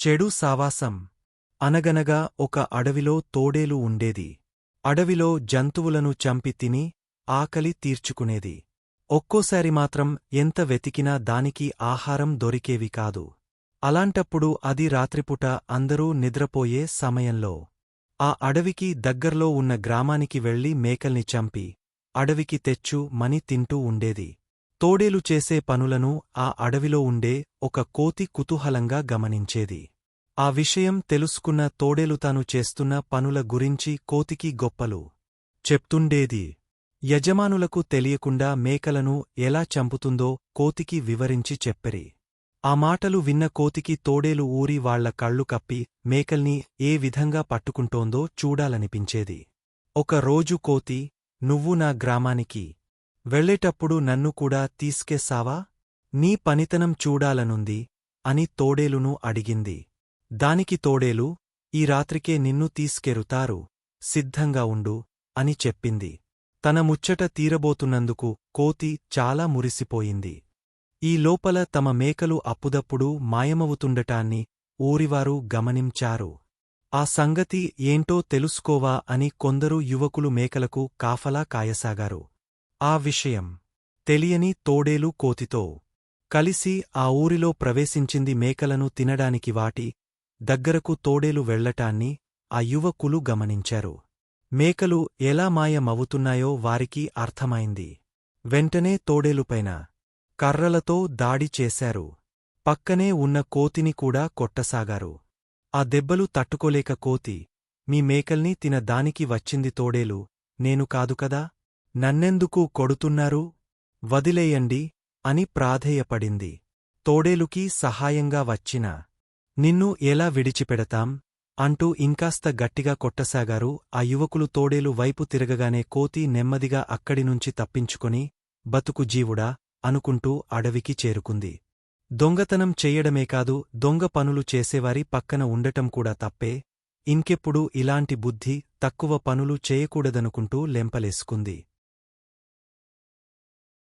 చెడు సావాసం. అనగనగా ఒక అడవిలో తోడేలు ఉండేది. అడవిలో జంతువులను చంపి తిని ఆకలి తీర్చుకునేది. ఒక్కోసారి మాత్రం ఎంత వెతికినా దానికి ఆహారం దొరికేవి కాదు. అలాంటప్పుడు అది రాత్రిపూట అందరూ నిద్రపోయే సమయంలో ఆ అడవికి దగ్గర్లో ఉన్న గ్రామానికి వెళ్లి మేకల్ని చంపి అడవికి తెచ్చు మని తింటూ ఉండేది. తోడేలు చేసే పనులను ఆ అడవిలో ఉండే ఒక కోతి కుతూహలంగా గమనించేది. ఆ విషయం తెలుసుకున్న తోడేలు తాను చేస్తున్న పనుల గురించి కోతికి గొప్పలు చెప్తుండేది. యజమానులకు తెలియకుండా మేకలను ఎలా చంపుతుందో కోతికి వివరించి చెప్పిరి. ఆ మాటలు విన్న కోతికి తోడేలు ఊరి వాళ్ల కళ్ళు కప్పి మేకల్ని ఏ విధంగా పట్టుకుంటోందో చూడాలనిపించేది. ఒక రోజు కోతి, నువ్వు నా గ్రామానికి వెళ్ళేటప్పుడు నన్ను కూడా తీసుకెళ్తావా? నీ పనితనం చూడాలనుంది అని తోడేలును అడిగింది. దానికి తోడేలు, ఈ రాత్రికే నిన్ను తీసుకెరుతారు, సిద్ధంగా ఉండు అని చెప్పింది. తన ముచ్చట తీరబోతున్నందుకు కోతి చాలా మురిసిపోయింది. ఈ లోపల తమ మేకలు అప్పుదప్పుడు మాయమవుతుండటాన్ని ఊరివారు గమనించారు. ఆ సంగతి ఏంటో తెలుసుకోవా అని కొందరు యువకులు మేకలకు కాఫలా కాయసాగారు. ఆ విషయం తెలియని తోడేలు కోతితో కలిసి ఆ ఊరిలో ప్రవేశించింది. మేకలను తినడానికి వాటి దగ్గరకు తోడేలు వెళ్లటాన్ని ఆ యువకులు గమనించారు. మేకలు ఎలా మాయమవుతున్నాయో వారికి అర్థమైంది. వెంటనే తోడేలుపైన కర్రలతో దాడి చేశారు. పక్కనే ఉన్న కోతిని కూడా కొట్టసాగారు. ఆ దెబ్బలు తట్టుకోలేక కోతి, మీ మేకల్ని తినడానికి వచ్చింది తోడేలు, నేను కాదు కదా, నన్నెందుకు కొడుతున్నారు? వదిలేయండి అని ప్రాధేయపడింది. తోడేలుకి సహాయంగా వచ్చిన నిన్ను ఎలా విడిచిపెడతాం అంటూ ఇంకాస్త గట్టిగా కొట్టసాగారు ఆ యువకులు. తోడేలు వైపు తిరగగానే కోతి నెమ్మదిగా అక్కడినుంచి తప్పించుకొని బతుకు జీవుడా అనుకుంటూ అడవికి చేరుకుంది. దొంగతనం చెయ్యడమే కాదు, దొంగ పనులు చేసేవారి పక్కన ఉండటం కూడా తప్పే, ఇంకెప్పుడు ఇలాంటి బుద్ధి తక్కువ పనులు చేయకూడదనుకుంటూ లెంపలేసుకుంది.